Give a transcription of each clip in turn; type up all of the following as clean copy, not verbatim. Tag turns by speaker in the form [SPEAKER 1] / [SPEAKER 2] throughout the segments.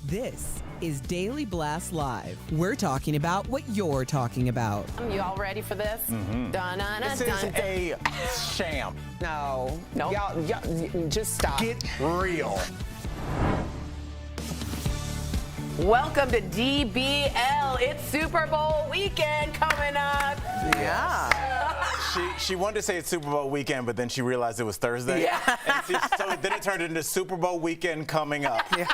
[SPEAKER 1] This is Daily Blast Live. We're talking about what you're talking about.
[SPEAKER 2] You all ready for this?
[SPEAKER 3] This is a sham.
[SPEAKER 4] No.
[SPEAKER 2] Nope.
[SPEAKER 4] Y'all, just stop.
[SPEAKER 3] Get real.
[SPEAKER 2] Welcome to DBL. It's Super Bowl weekend coming up.
[SPEAKER 4] Yeah.
[SPEAKER 3] She wanted to say it's Super Bowl weekend, but then she realized it was Thursday.
[SPEAKER 2] Yeah.
[SPEAKER 3] So then it turned into Super Bowl weekend coming up. Yeah.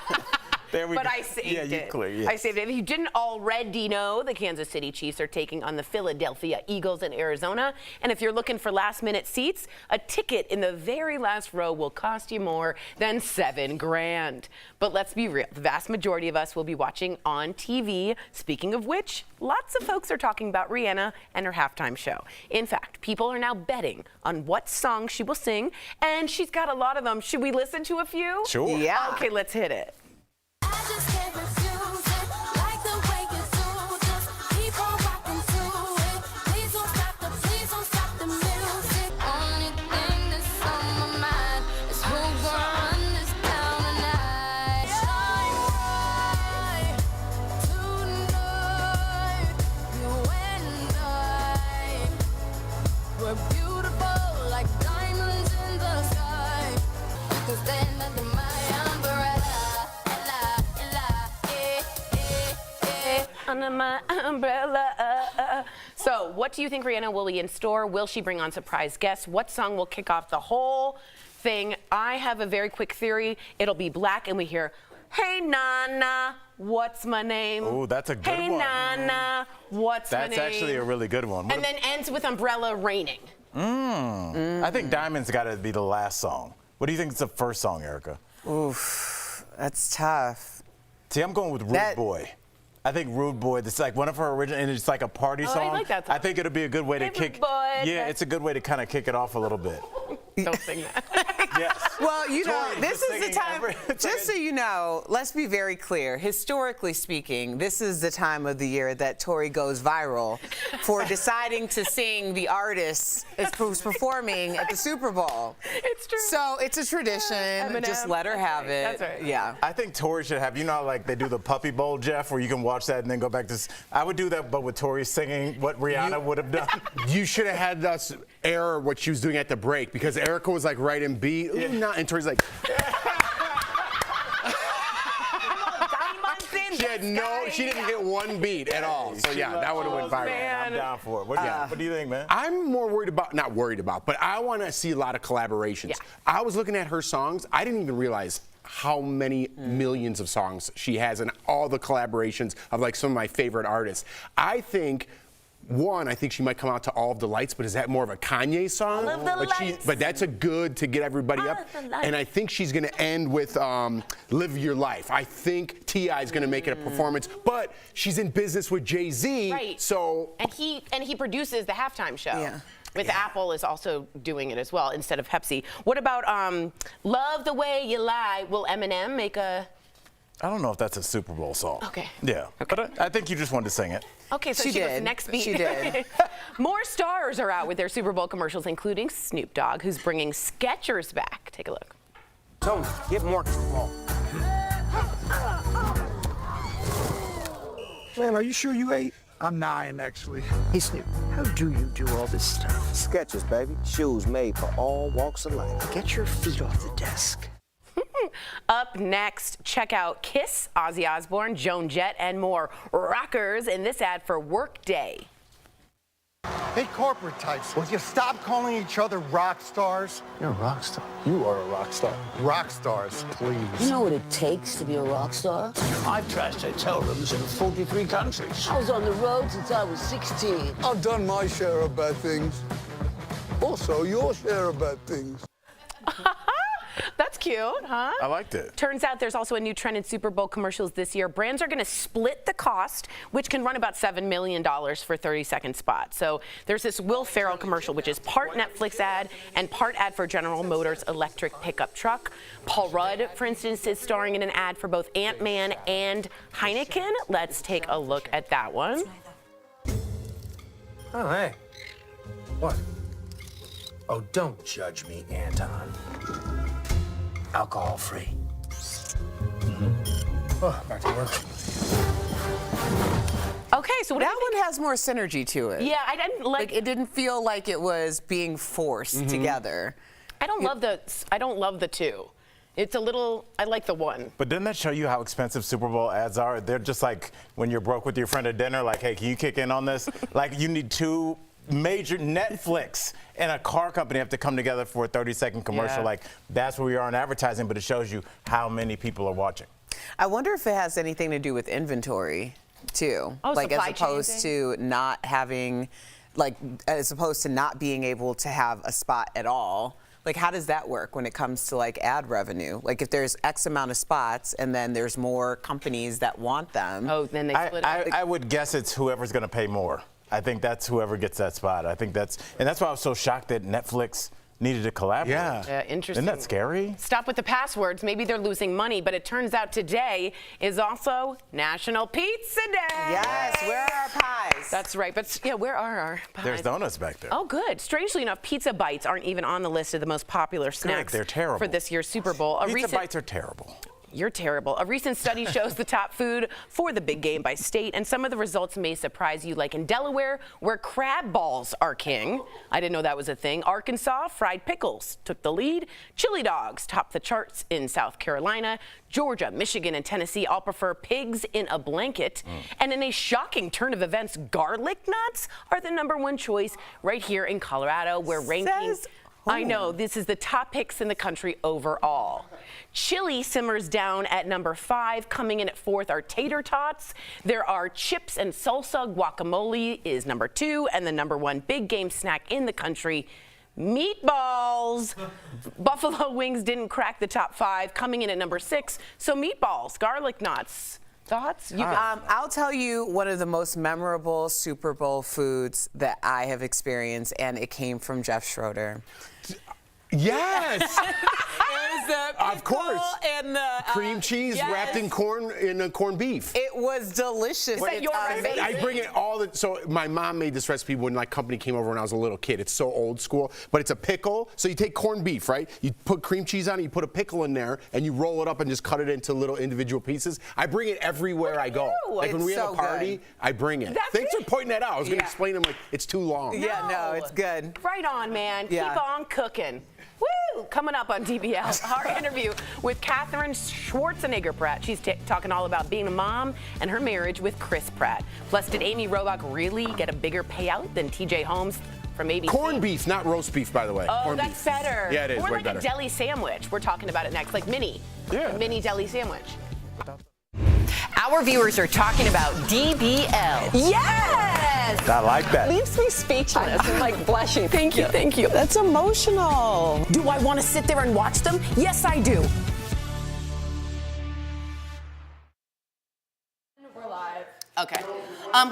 [SPEAKER 3] There we
[SPEAKER 2] But
[SPEAKER 3] go.
[SPEAKER 2] I saved
[SPEAKER 3] you
[SPEAKER 2] it.
[SPEAKER 3] Clear, yes.
[SPEAKER 2] I saved it. If you didn't already know, the Kansas City Chiefs are taking on the Philadelphia Eagles in Arizona. And if you're looking for last-minute seats, a ticket in the very last row will cost you more than $7 grand. But let's be real. The vast majority of us will be watching on TV. Speaking of which, lots of folks are talking about Rihanna and her halftime show. In fact, people are now betting on what song she will sing, and she's got a lot of them. Should we listen to a few?
[SPEAKER 3] Sure.
[SPEAKER 4] Yeah.
[SPEAKER 2] Okay, let's hit it.
[SPEAKER 5] I just can't refuse it, like the way you do, just keep on rocking to it. Please don't stop the music. Only thing that's on my mind is who's gonna run this town tonight. Shine tonight, you and I, we're beautiful like diamonds in the sky. You can stand under my umbrella.
[SPEAKER 2] Under my umbrella. So, what do you think Rihanna will be in store? Will she bring on surprise guests? What song will kick off the whole thing? I have a very quick theory. It'll be black, and we hear, "Hey Nana, what's my name?"
[SPEAKER 3] Ooh, that's a good
[SPEAKER 2] hey,
[SPEAKER 3] one.
[SPEAKER 2] Hey Nana, what's my name?
[SPEAKER 3] That's actually a really good one.
[SPEAKER 2] And then ends with umbrella raining.
[SPEAKER 3] I think Diamond's got to be the last song. What do you think is the first song, Erica?
[SPEAKER 4] Oof, that's tough.
[SPEAKER 3] See, I'm going with Rude Boy. I think Rude Boy, this is like one of her original, and it's like a party
[SPEAKER 2] Oh, I
[SPEAKER 3] song.
[SPEAKER 2] like that song.
[SPEAKER 3] I think it'll be a good way to
[SPEAKER 2] Hey,
[SPEAKER 3] kick.
[SPEAKER 2] Rude Boy.
[SPEAKER 3] Yeah, it's a good way to kind of kick it off a little bit.
[SPEAKER 2] Don't sing that.
[SPEAKER 3] Yes.
[SPEAKER 4] Well, you know,
[SPEAKER 3] Tori,
[SPEAKER 4] this
[SPEAKER 3] just
[SPEAKER 4] is the
[SPEAKER 3] singing
[SPEAKER 4] time,
[SPEAKER 3] it's
[SPEAKER 4] just so
[SPEAKER 3] like
[SPEAKER 4] you know, let's be very clear. Historically speaking, this is the time of the year that Tori goes viral for deciding to sing the artist who's performing at the Super Bowl.
[SPEAKER 2] It's true.
[SPEAKER 4] So it's a tradition.
[SPEAKER 2] Eminem.
[SPEAKER 4] Just let her have it.
[SPEAKER 2] That's right.
[SPEAKER 4] Yeah.
[SPEAKER 3] I think Tori should have, you know, like they do the Puppy Bowl, Jeff, where you can watch that and then go back to. I would do that, but with Tori singing what Rihanna would have done.
[SPEAKER 6] You should have had us air what she was doing at the break because Erica was like right in beat. Ooh, nah, and Tori's like. She didn't hit one beat at all. So yeah, that would have went viral.
[SPEAKER 2] man.
[SPEAKER 3] I'm down for it. What do you think, man?
[SPEAKER 6] I'm more worried about, not worried about, but I want to see a lot of collaborations.
[SPEAKER 2] Yeah.
[SPEAKER 6] I was looking at her songs. I didn't even realize how many millions of songs she has and all the collaborations of like some of my favorite artists. I think she might come out to All of the Lights, but is that more of a Kanye song?
[SPEAKER 2] All of the Lights.
[SPEAKER 6] But that's a good to get everybody
[SPEAKER 2] All
[SPEAKER 6] up.
[SPEAKER 2] of the Lights.
[SPEAKER 6] And I think she's going to end with Live Your Life. I think T.I. is going to make it a performance, but she's in business with Jay-Z.
[SPEAKER 2] Right.
[SPEAKER 6] So.
[SPEAKER 2] And he produces the halftime show.
[SPEAKER 4] Yeah.
[SPEAKER 2] With Apple is also doing it as well instead of Pepsi. What about Love the Way You Lie? Will Eminem make a...
[SPEAKER 3] I don't know if that's a Super Bowl song.
[SPEAKER 2] Okay.
[SPEAKER 3] Yeah.
[SPEAKER 2] Okay.
[SPEAKER 3] But I think you just wanted to sing it.
[SPEAKER 2] Okay, so
[SPEAKER 4] She
[SPEAKER 2] she goes
[SPEAKER 4] did.
[SPEAKER 2] next beat.
[SPEAKER 4] She did.
[SPEAKER 2] More stars are out with their Super Bowl commercials, including Snoop Dogg, who's bringing Skechers back. Take a look.
[SPEAKER 7] Tony, get Marcus the ball.
[SPEAKER 8] Man, are you sure you ate? I'm 9, actually.
[SPEAKER 7] Hey, Snoop, how do you do all this stuff? Skechers, baby. Shoes made for all walks of life. Get your feet off the desk.
[SPEAKER 2] Up next, check out Kiss, Ozzy Osbourne, Joan Jett, and more rockers in this ad for Workday.
[SPEAKER 8] Hey, corporate types, will you stop calling each other rock stars?
[SPEAKER 7] You're a rock star. You are a rock star.
[SPEAKER 8] Rock stars, please.
[SPEAKER 9] You know what it takes to be a rock star?
[SPEAKER 7] I've trashed hotel rooms in 43 countries.
[SPEAKER 9] I was on the road since I was 16.
[SPEAKER 8] I've done my share of bad things. Also, your share of bad things.
[SPEAKER 2] That's cute, huh?
[SPEAKER 3] I liked it.
[SPEAKER 2] Turns out there's also a new trend in Super Bowl commercials this year. Brands are going to split the cost, which can run about $7 million for 30-second spots. So there's this Will Ferrell commercial, which is part Netflix ad and part ad for General Motors electric pickup truck. Paul Rudd, for instance, is starring in an ad for both Ant-Man and Heineken. Let's take a look at that one.
[SPEAKER 7] Oh, hey. What? Oh, don't judge me, Anton. Alcohol-free.
[SPEAKER 6] Back to work.
[SPEAKER 2] Okay, so what do you
[SPEAKER 4] That
[SPEAKER 2] think?
[SPEAKER 4] one has more synergy to it.
[SPEAKER 2] Yeah, I didn't like.
[SPEAKER 4] Like, it didn't feel like it was being forced together.
[SPEAKER 2] I don't love the two. It's a little. I like the one.
[SPEAKER 3] But doesn't that show you how expensive Super Bowl ads are? They're just like when you're broke with your friend at dinner, like, hey, can you kick in on this? Like, you need two major Netflix and a car company have to come together for a 30-second commercial.
[SPEAKER 4] Yeah.
[SPEAKER 3] Like, that's where we are in advertising, but it shows you how many people are watching.
[SPEAKER 4] I wonder if it has anything to do with inventory, too.
[SPEAKER 2] Oh,
[SPEAKER 4] like,
[SPEAKER 2] supply
[SPEAKER 4] as
[SPEAKER 2] chain
[SPEAKER 4] opposed
[SPEAKER 2] thing?
[SPEAKER 4] to not having, like, as opposed to not being able to have a spot at all. Like, how does that work when it comes to, like, ad revenue? Like, if there's X amount of spots and then there's more companies that want them.
[SPEAKER 2] Oh, then they split it.
[SPEAKER 3] I would guess it's whoever's going to pay more. I think that's whoever gets that spot. I think that's why I was so shocked that Netflix needed to collaborate.
[SPEAKER 2] Yeah, interesting.
[SPEAKER 3] Isn't that scary?
[SPEAKER 2] Stop with the passwords. Maybe they're losing money, but it turns out today is also National Pizza Day.
[SPEAKER 4] Yes, where are our pies?
[SPEAKER 2] That's right. But yeah, where are our pies?
[SPEAKER 3] There's donuts back there.
[SPEAKER 2] Oh, good. Strangely enough, pizza bites aren't even on the list of the most popular snacks.
[SPEAKER 3] They're terrible.
[SPEAKER 2] For this year's Super Bowl.
[SPEAKER 3] Pizza bites are terrible.
[SPEAKER 2] You're terrible. A recent study shows the top food for the big game by state, and some of the results may surprise you, like in Delaware, where crab balls are king. I didn't know that was a thing. Arkansas, fried pickles took the lead. Chili dogs topped the charts in South Carolina. Georgia, Michigan, and Tennessee all prefer pigs in a blanket. And in a shocking turn of events, garlic nuts are the #1 choice right here in Colorado, where rankings... I know, this is the top picks in the country overall. Chili simmers down at #5. Coming in at 4th are tater tots. There are chips and salsa. Guacamole is #2. And the #1 big game snack in the country, meatballs. Buffalo wings didn't crack the top 5. Coming in at #6. So meatballs, garlic nuts. Thoughts?
[SPEAKER 4] I'll tell you one of the most memorable Super Bowl foods that I have experienced, and it came from Jeff Schroeder.
[SPEAKER 6] Yes!
[SPEAKER 4] It was the
[SPEAKER 6] Of course.
[SPEAKER 4] and the
[SPEAKER 6] Cream cheese wrapped in corned beef.
[SPEAKER 4] It was delicious.
[SPEAKER 2] that your
[SPEAKER 4] amazing.
[SPEAKER 6] I bring it all the. So my mom made this recipe when my company came over when I was a little kid. It's so old school, but it's a pickle. So you take corned beef, right? You put cream cheese on it. You put a pickle in there, and you roll it up and just cut it into little individual pieces. I bring it everywhere I go. Like when
[SPEAKER 4] It's
[SPEAKER 6] we have
[SPEAKER 4] so
[SPEAKER 6] a party,
[SPEAKER 4] good.
[SPEAKER 6] I bring it.
[SPEAKER 2] That's
[SPEAKER 6] Thanks
[SPEAKER 2] it?
[SPEAKER 6] for pointing that out. I was going to
[SPEAKER 4] Yeah.
[SPEAKER 6] explain them like it's too long.
[SPEAKER 4] Yeah, no, it's good.
[SPEAKER 2] Right on, man.
[SPEAKER 4] Yeah.
[SPEAKER 2] Keep on cooking. Woo! Coming up on DBL, our interview with Catherine Schwarzenegger Pratt. She's talking all about being a mom and her marriage with Chris Pratt. Plus, did Amy Robach really get a bigger payout than TJ Holmes from ABC?
[SPEAKER 6] Corned beef, not roast beef, by the way.
[SPEAKER 2] Oh,
[SPEAKER 6] Corned
[SPEAKER 2] that's
[SPEAKER 6] beef.
[SPEAKER 2] better.
[SPEAKER 6] Yeah, it is.
[SPEAKER 2] Or
[SPEAKER 6] way
[SPEAKER 2] like
[SPEAKER 6] better.
[SPEAKER 2] a deli sandwich. We're talking about it next, like mini.
[SPEAKER 6] Yeah.
[SPEAKER 2] A mini deli sandwich. Our viewers are talking about DBL. Yes!
[SPEAKER 3] I like that.
[SPEAKER 10] Leaves me speechless. I'm like blushing.
[SPEAKER 2] Thank you, thank you.
[SPEAKER 10] That's emotional.
[SPEAKER 2] Do I want to sit there and watch them? Yes, I do.
[SPEAKER 10] We're live.
[SPEAKER 2] Okay.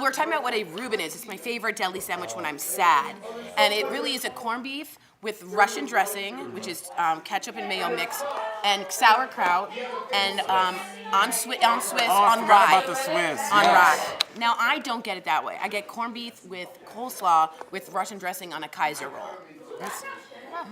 [SPEAKER 2] We're talking about what a Reuben is. It's my favorite deli sandwich when I'm sad. And it really is a corned beef with Russian dressing, which is ketchup and mayo mix, and sauerkraut, and on Swiss, on rye.
[SPEAKER 3] about the Swiss.
[SPEAKER 2] On rye. Now, I don't get it that way. I get corned beef with coleslaw with Russian dressing on a Kaiser roll.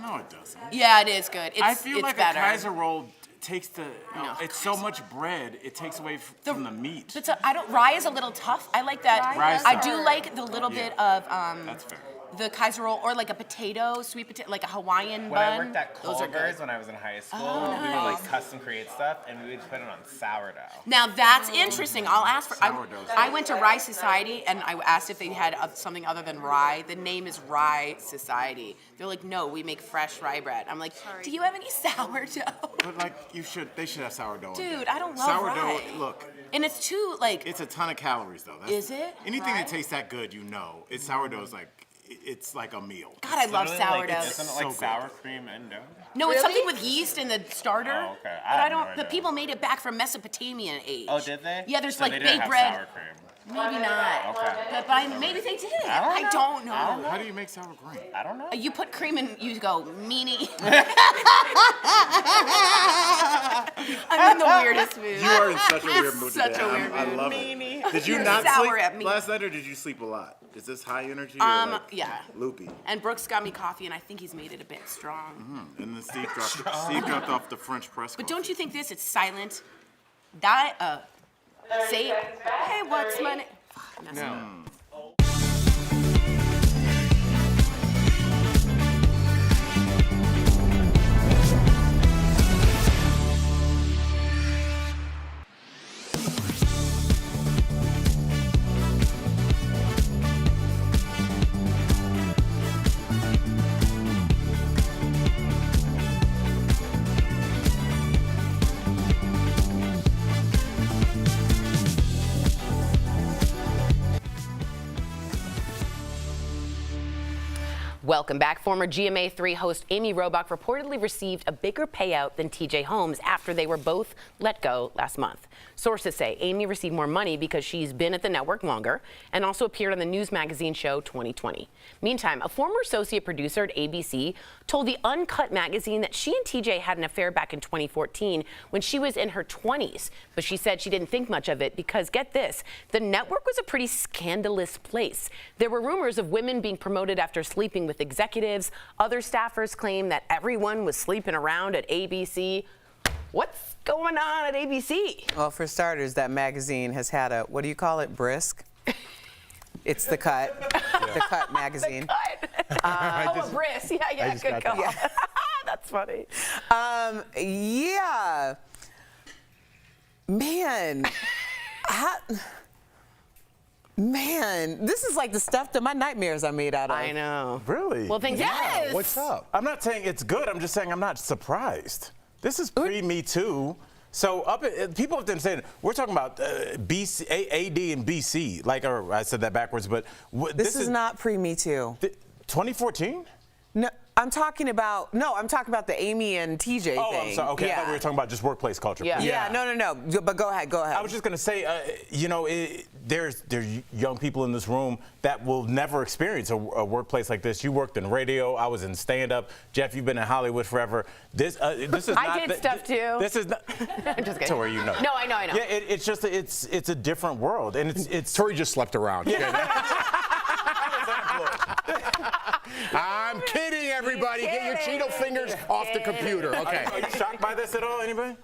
[SPEAKER 11] No, it doesn't.
[SPEAKER 2] Yeah, it is good.
[SPEAKER 11] I feel
[SPEAKER 2] it's
[SPEAKER 11] like
[SPEAKER 2] better.
[SPEAKER 11] a Kaiser roll takes the.
[SPEAKER 2] No.
[SPEAKER 11] It's so much bread. It takes away from the meat.
[SPEAKER 2] But so, rye is a little tough. I like that.
[SPEAKER 11] Rye is
[SPEAKER 2] I
[SPEAKER 11] tough.
[SPEAKER 2] do like the little bit of
[SPEAKER 11] That's fair.
[SPEAKER 2] the Kaiser roll, or like a potato, sweet potato, like a Hawaiian
[SPEAKER 12] When
[SPEAKER 2] bun.
[SPEAKER 12] I worked at
[SPEAKER 2] Those are
[SPEAKER 12] Culver's
[SPEAKER 2] good.
[SPEAKER 12] when I was in high school,
[SPEAKER 2] Oh,
[SPEAKER 12] we would
[SPEAKER 2] nice.
[SPEAKER 12] like custom create stuff and we would put it on sourdough.
[SPEAKER 2] Now that's interesting. I'll ask for.
[SPEAKER 11] Sourdough's
[SPEAKER 2] I went to Rye Society and I asked if they had something other than rye. The name is Rye Society. They're like, no, we make fresh rye bread. I'm like, do you have any sourdough?
[SPEAKER 11] But like they should have sourdough. in
[SPEAKER 2] Dude,
[SPEAKER 11] there.
[SPEAKER 2] I don't love
[SPEAKER 11] sourdough.
[SPEAKER 2] rye.
[SPEAKER 11] Look,
[SPEAKER 2] And it's too like.
[SPEAKER 11] it's a ton of calories though.
[SPEAKER 2] Is it?
[SPEAKER 11] Anything
[SPEAKER 2] Rye?
[SPEAKER 11] that tastes that good, you know, it's sourdough is like it's like a meal.
[SPEAKER 2] God, I love
[SPEAKER 12] Literally,
[SPEAKER 2] sourdough.
[SPEAKER 12] Isn't it
[SPEAKER 11] So
[SPEAKER 12] like
[SPEAKER 11] good.
[SPEAKER 12] sour cream and dough?
[SPEAKER 2] No, it's something with yeast in the starter.
[SPEAKER 12] Oh, okay.
[SPEAKER 2] But
[SPEAKER 12] I have no
[SPEAKER 2] don't.
[SPEAKER 12] idea.
[SPEAKER 2] But people made it back from Mesopotamian age.
[SPEAKER 12] Oh, did they?
[SPEAKER 2] Yeah, there's
[SPEAKER 12] So
[SPEAKER 2] like
[SPEAKER 12] they didn't
[SPEAKER 2] baked
[SPEAKER 12] have
[SPEAKER 2] bread.
[SPEAKER 12] sour cream.
[SPEAKER 2] Maybe not.
[SPEAKER 12] Okay.
[SPEAKER 2] But maybe they did. I don't know.
[SPEAKER 11] How do you make sour cream?
[SPEAKER 12] I don't know.
[SPEAKER 2] You put cream in, you go, meanie. I'm in the weirdest mood.
[SPEAKER 11] You are in such a weird mood
[SPEAKER 2] Such
[SPEAKER 11] today.
[SPEAKER 2] a weird
[SPEAKER 11] I
[SPEAKER 2] mood.
[SPEAKER 11] love it. Did you
[SPEAKER 2] You're
[SPEAKER 11] not
[SPEAKER 2] sour
[SPEAKER 11] sleep
[SPEAKER 2] at me.
[SPEAKER 11] last night, or did you sleep a lot? Is this high energy or like
[SPEAKER 2] Yeah.
[SPEAKER 11] loopy?
[SPEAKER 2] And Brooks got me coffee, and I think he's made it a bit strong.
[SPEAKER 11] And then Steve dropped off the French press.
[SPEAKER 2] But don't you think this? It's silent. That Say, hey, what's my name?
[SPEAKER 6] No.
[SPEAKER 2] Welcome back. Former GMA3 host Amy Robach reportedly received a bigger payout than TJ Holmes after they were both let go last month. Sources say Amy received more money because she's been at the network longer and also appeared on the news magazine show 2020. Meantime, a former associate producer at ABC told the Uncut magazine that she and TJ had an affair back in 2014 when she was in her 20s. But she said she didn't think much of it because, get this, the network was a pretty scandalous place. There were rumors of women being promoted after sleeping with executives. Other staffers claim that everyone was sleeping around at ABC. What's going on at ABC?
[SPEAKER 4] Well, for starters, that magazine has had a, what do you call it, brisk? It's The Cut, The Cut magazine.
[SPEAKER 2] The Cut. A brisk. Yeah, good call. Yeah. That's funny.
[SPEAKER 4] Yeah. Man. Man, this is like the stuff that my nightmares are made out of.
[SPEAKER 2] I know.
[SPEAKER 3] Really?
[SPEAKER 2] Well, thanks. Yes.
[SPEAKER 3] What's up? I'm not saying it's good. I'm just saying I'm not surprised. This is pre-Me Too. So people have been saying we're talking about BC, AD and BC. Like, or I said that backwards, but
[SPEAKER 4] this is not pre-Me Too.
[SPEAKER 3] 2014?
[SPEAKER 4] No. I'm talking about the Amy and TJ thing.
[SPEAKER 3] Oh, I'm sorry. Okay,
[SPEAKER 4] yeah.
[SPEAKER 3] I thought we were talking about just workplace culture.
[SPEAKER 4] Yeah. No. But go ahead.
[SPEAKER 3] I was just gonna say, there's young people in this room that will never experience a workplace like this. You worked in radio. I was in stand-up. Jeff, you've been in Hollywood forever. This is not.
[SPEAKER 2] I did stuff too.
[SPEAKER 3] This is not.
[SPEAKER 2] I'm just kidding.
[SPEAKER 3] Tori, you know.
[SPEAKER 2] No, I know.
[SPEAKER 3] Yeah, it's just it's a different world, and it's.
[SPEAKER 6] Tori just slept around. I'm kidding, everybody. Get your Cheeto fingers off the computer. Okay.
[SPEAKER 3] Are you shocked by this at all, anybody?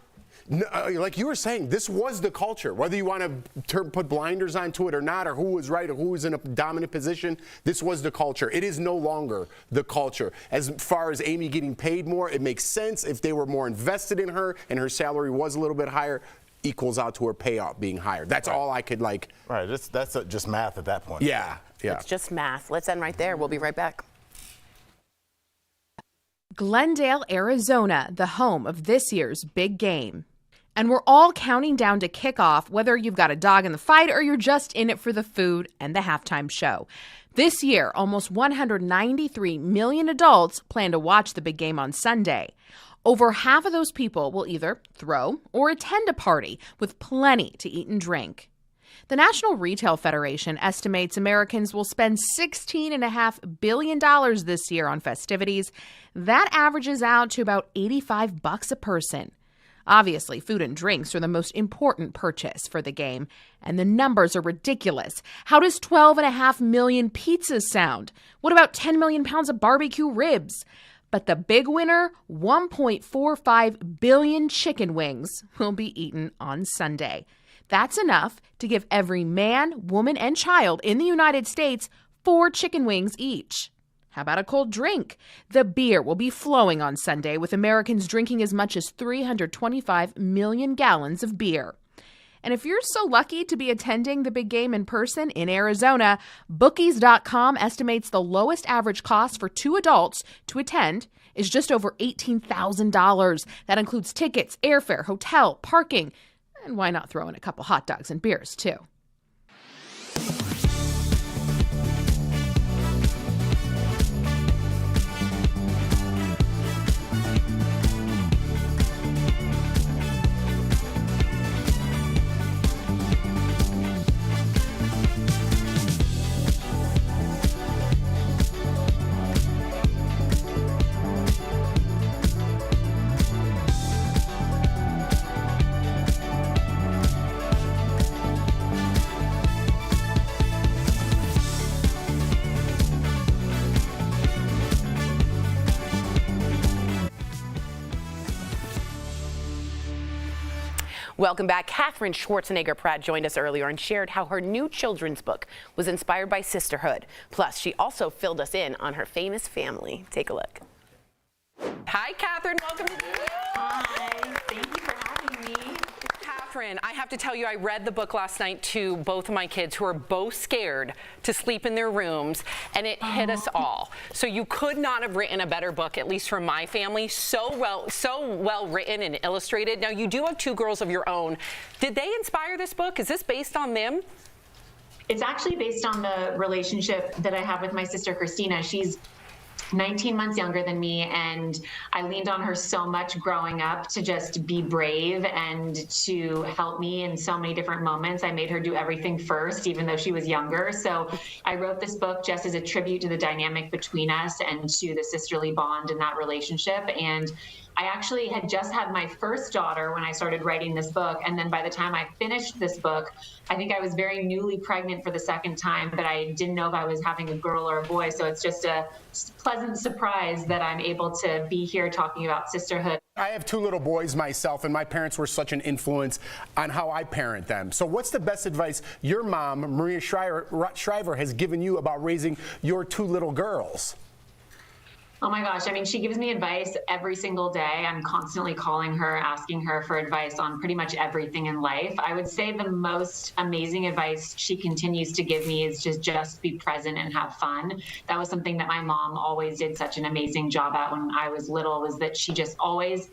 [SPEAKER 6] No, like you were saying, this was the culture. Whether you want to put blinders onto it or not, or who was right or who was in a dominant position, this was the culture. It is no longer the culture. As far as Amy getting paid more, it makes sense. If they were more invested in her and her salary was a little bit higher, equals out to her payout being higher. That's all I could like.
[SPEAKER 3] Right. That's just math at that point.
[SPEAKER 6] Yeah.
[SPEAKER 2] It's just math. Let's end right there. We'll be right back.
[SPEAKER 13] Glendale, Arizona, the home of this year's big game. And we're all counting down to kickoff, whether you've got a dog in the fight or you're just in it for the food and the halftime show. This year, almost 193 million adults plan to watch the big game on Sunday. Over half of those people will either throw or attend a party with plenty to eat and drink. The National Retail Federation estimates Americans will spend $16.5 billion this year on festivities. That averages out to about $85 a person. Obviously, food and drinks are the most important purchase for the game, and the numbers are ridiculous. How does 12.5 million pizzas sound? What about 10 million pounds of barbecue ribs? But the big winner, 1.45 billion chicken wings, will be eaten on Sunday. That's enough to give every man, woman, and child in the United States 4 chicken wings each. How about a cold drink? The beer will be flowing on Sunday, with Americans drinking as much as 325 million gallons of beer. And if you're so lucky to be attending the big game in person in Arizona, Bookies.com estimates the lowest average cost for 2 adults to attend is just over $18,000. That includes tickets, airfare, hotel, parking, and why not throw in a couple hot dogs and beers, too?
[SPEAKER 2] Welcome back. Catherine Schwarzenegger-Pratt joined us earlier and shared how her new children's book was inspired by sisterhood. Plus, she also filled us in on her famous family. Take a look. Hi, Catherine. Welcome to DBL.
[SPEAKER 14] Hi. Thank you for having me.
[SPEAKER 10] Catherine, I have to tell you, I read the book last night to both of my kids who are both scared to sleep in their rooms, and it hit us all. So you could not have written a better book, at least for my family. So well written and illustrated. Now, you do have two girls of your own. Did they inspire this book? Is this based on them?
[SPEAKER 14] It's actually based on the relationship that I have with my sister, Christina. She's 19 months younger than me, and I leaned on her so much growing up to just be brave and to help me in so many different moments. I made her do everything first, even though she was younger. So I wrote this book just as a tribute to the dynamic between us and to the sisterly bond in that relationship. And I actually had just had my first daughter when I started writing this book. And then by the time I finished this book, I think I was very newly pregnant for the second time, but I didn't know if I was having a girl or a boy. So it's just a pleasant surprise that I'm able to be here talking about sisterhood.
[SPEAKER 6] I have two little boys myself, and my parents were such an influence on how I parent them. So what's the best advice your mom, Maria Shriver, has given you about raising your two little girls?
[SPEAKER 14] Oh my gosh. I mean, she gives me advice every single day. I'm constantly calling her, asking her for advice on pretty much everything in life. I would say the most amazing advice she continues to give me is just be present and have fun. That was something that my mom always did such an amazing job at when I was little, was that she just always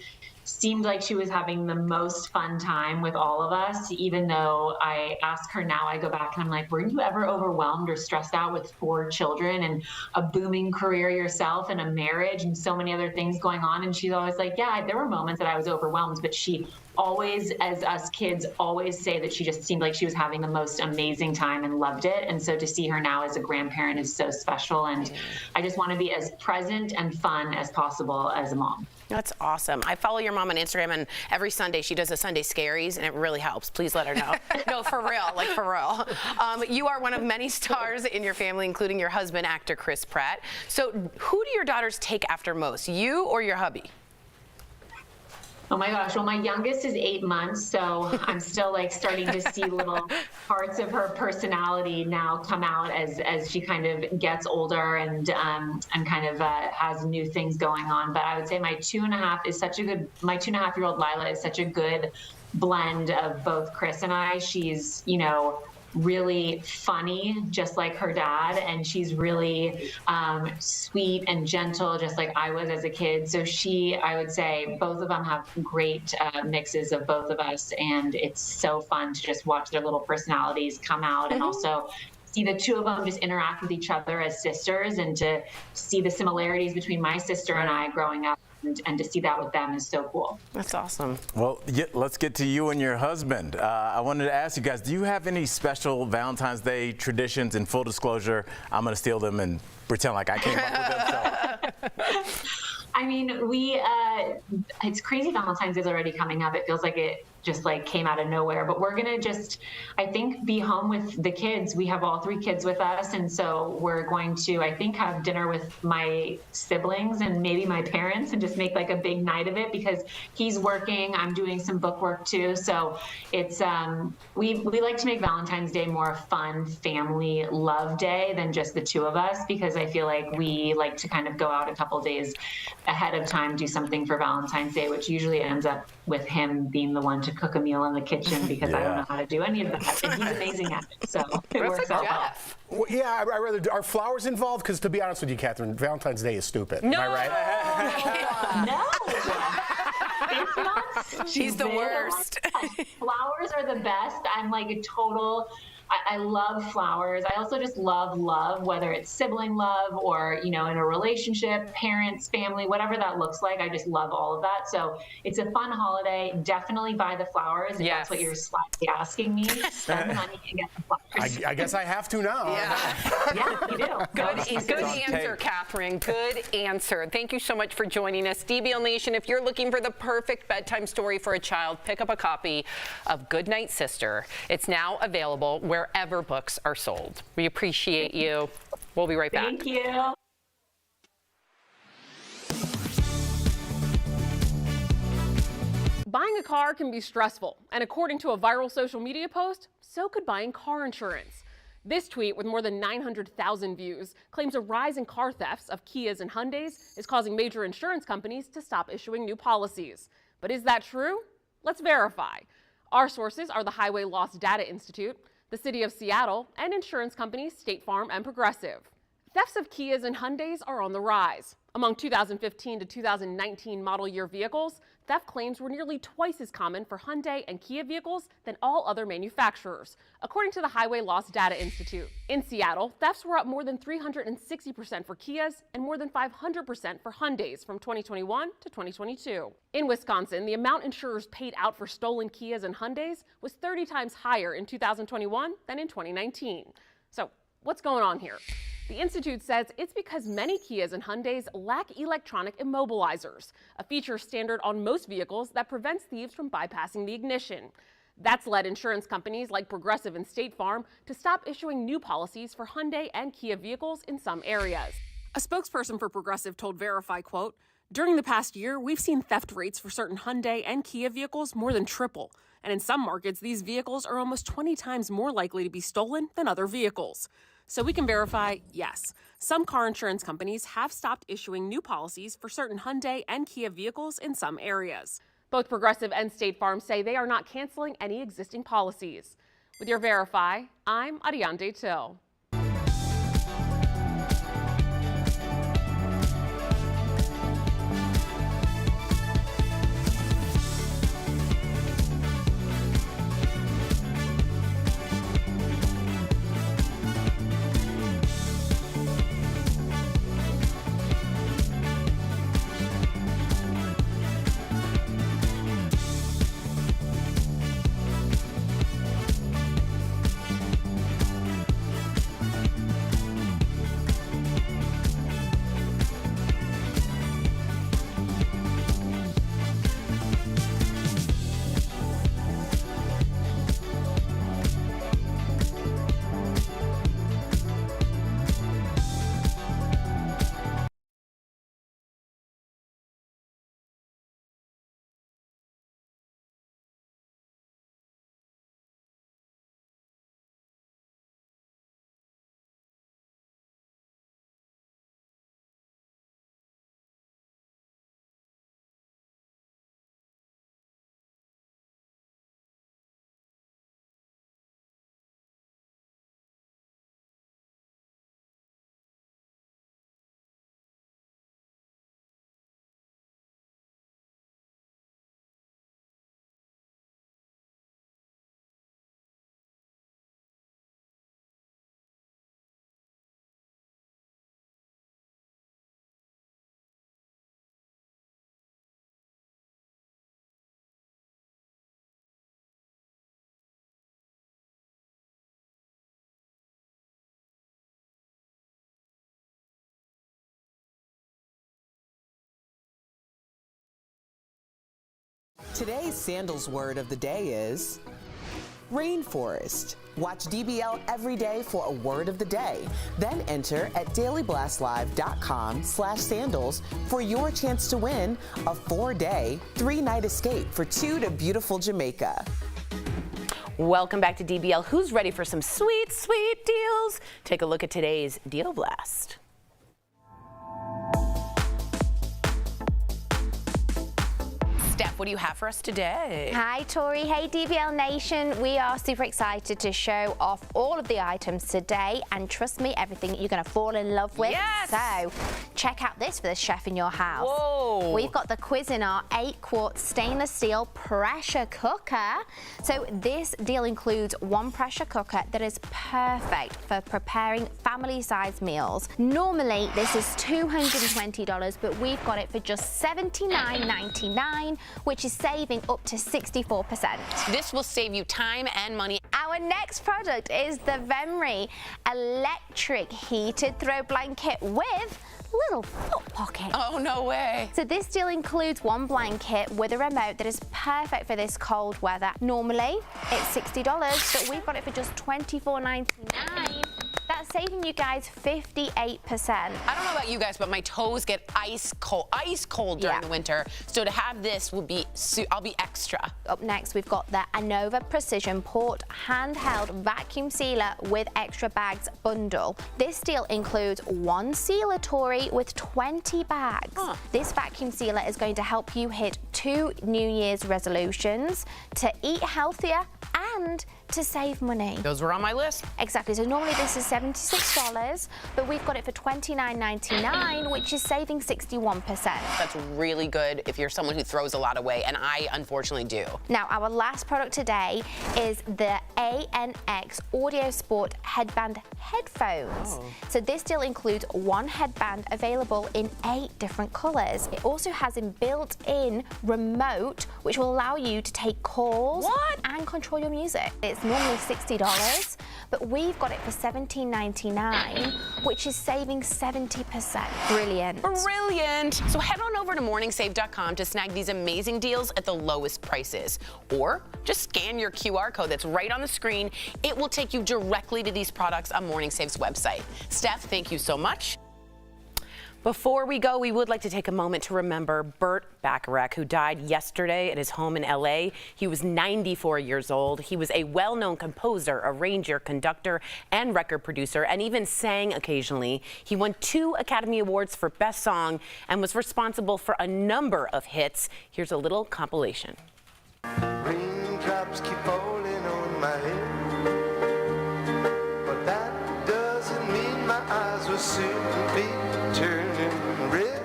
[SPEAKER 14] seemed like she was having the most fun time with all of us. Even though I ask her now, I go back and I'm like, were you ever overwhelmed or stressed out with 4 children and a booming career yourself and a marriage and so many other things going on? And she's always like, yeah, there were moments that I was overwhelmed, but she always, as us kids, always say that she just seemed like she was having the most amazing time and loved it. And so to see her now as a grandparent is so special. And I just want to be as present and fun as possible as a mom.
[SPEAKER 2] That's awesome. I follow your mom on Instagram, and every Sunday she does a Sunday Scaries, and it really helps. Please let her know. No, for real, like for real. You are one of many stars in your family, including your husband, actor Chris Pratt. So who do your daughters take after most, you or your hubby?
[SPEAKER 14] Oh my gosh. Well, my youngest is 8 months, so I'm still like starting to see little parts of her personality now come out as she kind of gets older and kind of has new things going on. But I would say my 2.5-year-old Lila is such a good blend of both Chris and I. She's, really funny, just like her dad, and she's really sweet and gentle, just like I was as a kid. So I would say both of them have great mixes of both of us, and it's so fun to just watch their little personalities come out and also see the two of them just interact with each other as sisters, and to see the similarities between my sister and I growing up. And to see that with them is so cool.
[SPEAKER 2] That's awesome.
[SPEAKER 3] Well, let's get to you and your husband. I wanted to ask you guys, do you have any special Valentine's Day traditions? In full disclosure, I'm going to steal them and pretend like I came up with them.
[SPEAKER 14] I mean, it's crazy Valentine's Day is already coming up. It feels like it just came out of nowhere, but we're going to I think, be home with the kids. We have all 3 kids with us. And so we're going to, I think, have dinner with my siblings and maybe my parents and just make a big night of it, because he's working. I'm doing some book work too. So it's, we like to make Valentine's Day more a fun family love day than just the 2 of us, because I feel like we like to kind of go out a couple days ahead of time, do something for Valentine's Day, which usually ends up with him being the one to cook a meal in the kitchen, because I don't know how to do any of that, and he's amazing at it. So it works out well.
[SPEAKER 6] Well, yeah, I rather. Are flowers involved? Because to be honest with you, Catherine, Valentine's Day is stupid.
[SPEAKER 2] No.
[SPEAKER 6] Am I right?
[SPEAKER 14] No. It's not stupid.
[SPEAKER 2] She's the worst.
[SPEAKER 14] Flowers are the best. I'm like a total. I love flowers. I also just love whether it's sibling love or, in a relationship, parents, family, whatever that looks like. I just love all of that. So it's a fun holiday. Definitely buy the flowers if that's what you're slightly asking me. Spend money to get the flowers.
[SPEAKER 6] I guess I have to now.
[SPEAKER 14] Yeah, you do.
[SPEAKER 10] Good answer, Catherine. Good answer. Thank you so much for joining us. DBL Nation, if you're looking for the perfect bedtime story for a child, pick up a copy of Goodnight Sister. It's now available wherever books are sold. We appreciate you. We'll be right back.
[SPEAKER 14] Thank you.
[SPEAKER 15] Buying a car can be stressful, and according to a viral social media post, so could buying car insurance. This tweet, with more than 900,000 views, claims a rise in car thefts of Kias and Hyundais is causing major insurance companies to stop issuing new policies. But is that true? Let's verify. Our sources are the Highway Loss Data Institute, the City of Seattle, and insurance companies State Farm and Progressive. Thefts of Kias and Hyundais are on the rise. Among 2015 to 2019 model year vehicles, theft claims were nearly twice as common for Hyundai and Kia vehicles than all other manufacturers, according to the Highway Loss Data Institute. In Seattle, thefts were up more than 360% for Kias and more than 500% for Hyundais from 2021 to 2022. In Wisconsin, the amount insurers paid out for stolen Kias and Hyundais was 30 times higher in 2021 than in 2019. So, what's going on here? The Institute says it's because many Kias and Hyundais lack electronic immobilizers, a feature standard on most vehicles that prevents thieves from bypassing the ignition. That's led insurance companies like Progressive and State Farm to stop issuing new policies for Hyundai and Kia vehicles in some areas. A spokesperson for Progressive told Verify, quote, "During the past year, we've seen theft rates for certain Hyundai and Kia vehicles more than triple. And in some markets, these vehicles are almost 20 times more likely to be stolen than other vehicles." So we can verify, yes, some car insurance companies have stopped issuing new policies for certain Hyundai and Kia vehicles in some areas. Both Progressive and State Farm say they are not canceling any existing policies. With your Verify, I'm Ariande Till.
[SPEAKER 1] Today's sandals word of the day is rainforest. Watch DBL every day for a word of the day. Then enter at dailyblastlive.com/sandals for your chance to win a 4-day, 3-night escape for 2 to beautiful Jamaica.
[SPEAKER 2] Welcome back to DBL. Who's ready for some sweet, sweet deals? Take a look at today's Deal Blast. Steph, what do you have for us today?
[SPEAKER 16] Hi, Tori. Hey, DBL Nation. We are super excited to show off all of the items today. And trust me, everything you're going to fall in love with.
[SPEAKER 2] Yes!
[SPEAKER 16] So check out this for the chef in your house.
[SPEAKER 2] Whoa!
[SPEAKER 16] We've got the Cuisinart 8-quart stainless steel pressure cooker. So this deal includes one pressure cooker that is perfect for preparing family-sized meals. Normally, this is $220, but we've got it for just $79.99. which is saving up to 64%.
[SPEAKER 2] This will save you time and money.
[SPEAKER 16] Our next product is the Venri electric heated throw blanket with little foot pocket.
[SPEAKER 2] Oh, no way.
[SPEAKER 16] So this deal includes one blanket with a remote that is perfect for this cold weather. Normally, it's $60, but we've got it for just $24.99. That that's saving you guys 58%.
[SPEAKER 2] I don't know about you guys, but my toes get ice cold during the winter. So to have this would be, I'll be extra.
[SPEAKER 16] Up next, we've got the Anova Precision Port handheld vacuum sealer with extra bags bundle. This deal includes 1 sealer, Tori, with 20 bags. This vacuum sealer is going to help you hit 2 New Year's resolutions: to eat healthier and to save money.
[SPEAKER 2] Those were on my list.
[SPEAKER 16] Exactly. So normally this is $76, but we've got it for $29.99, which is saving 61%.
[SPEAKER 2] That's really good if you're someone who throws a lot away, and I unfortunately do.
[SPEAKER 16] Now, our last product today is the ANX Audio Sport headband headphones. So this deal includes 1 headband available in 8 different colors. It also has a built-in remote, which will allow you to take calls and control your music. It's normally $60, but we've got it for $17.99, which is saving 70%. Brilliant.
[SPEAKER 2] Brilliant. So head on over to morningsave.com to snag these amazing deals at the lowest prices. Or just scan your QR code that's right on the screen. It will take you directly to these products on Morning Save's website. Steph, thank you so much. Before we go, we would like to take a moment to remember Burt Bacharach, who died yesterday at his home in LA. He was 94 years old. He was a well-known composer, arranger, conductor, and record producer, and even sang occasionally. He won 2 Academy Awards for Best Song and was responsible for a number of hits. Here's a little compilation.
[SPEAKER 17] Raindrops keep falling on my head, but that doesn't mean my eyes will soon be turning red.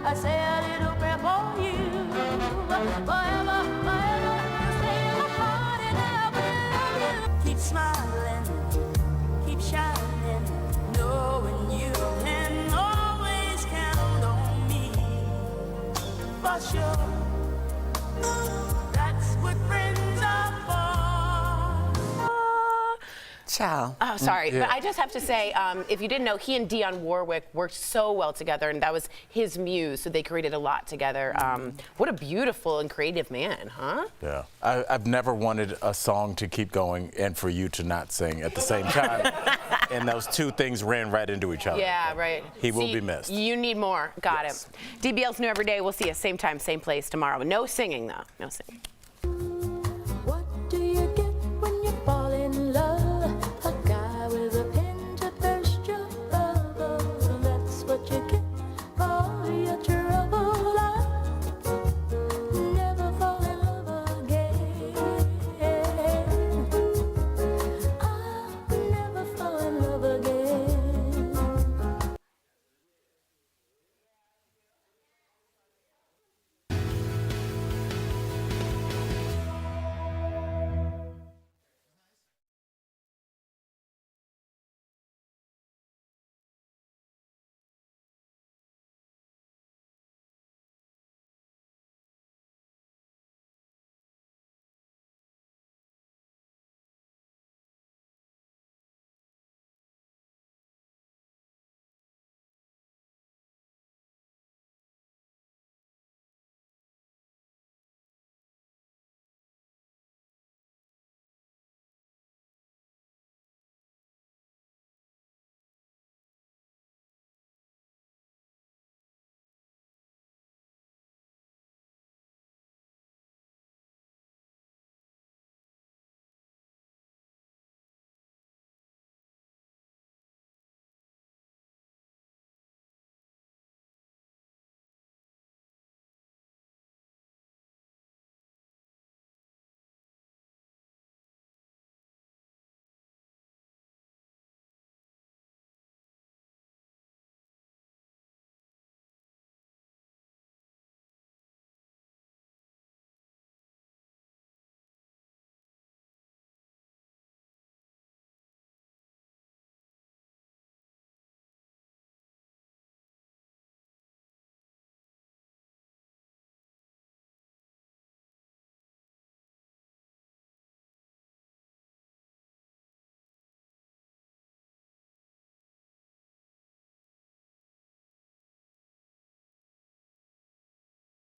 [SPEAKER 5] I say a little prayer for you, forever, forever, you stay in my heart and I will love you. Keep smiling, keep shining, knowing you can always count on me. For sure, that's what friends are for.
[SPEAKER 4] Ciao.
[SPEAKER 2] Oh, sorry, but I just have to say, if you didn't know, he and Dionne Warwick worked so well together, and that was his muse, so they created a lot together. What a beautiful and creative man, huh?
[SPEAKER 3] Yeah. I've never wanted a song to keep going and for you to not sing at the same time. And those two things ran right into each other.
[SPEAKER 2] Yeah, right.
[SPEAKER 3] He will be missed.
[SPEAKER 2] You need more. Got it. DBL's New Every Day. We'll see you same time, same place tomorrow. No singing, though. No singing.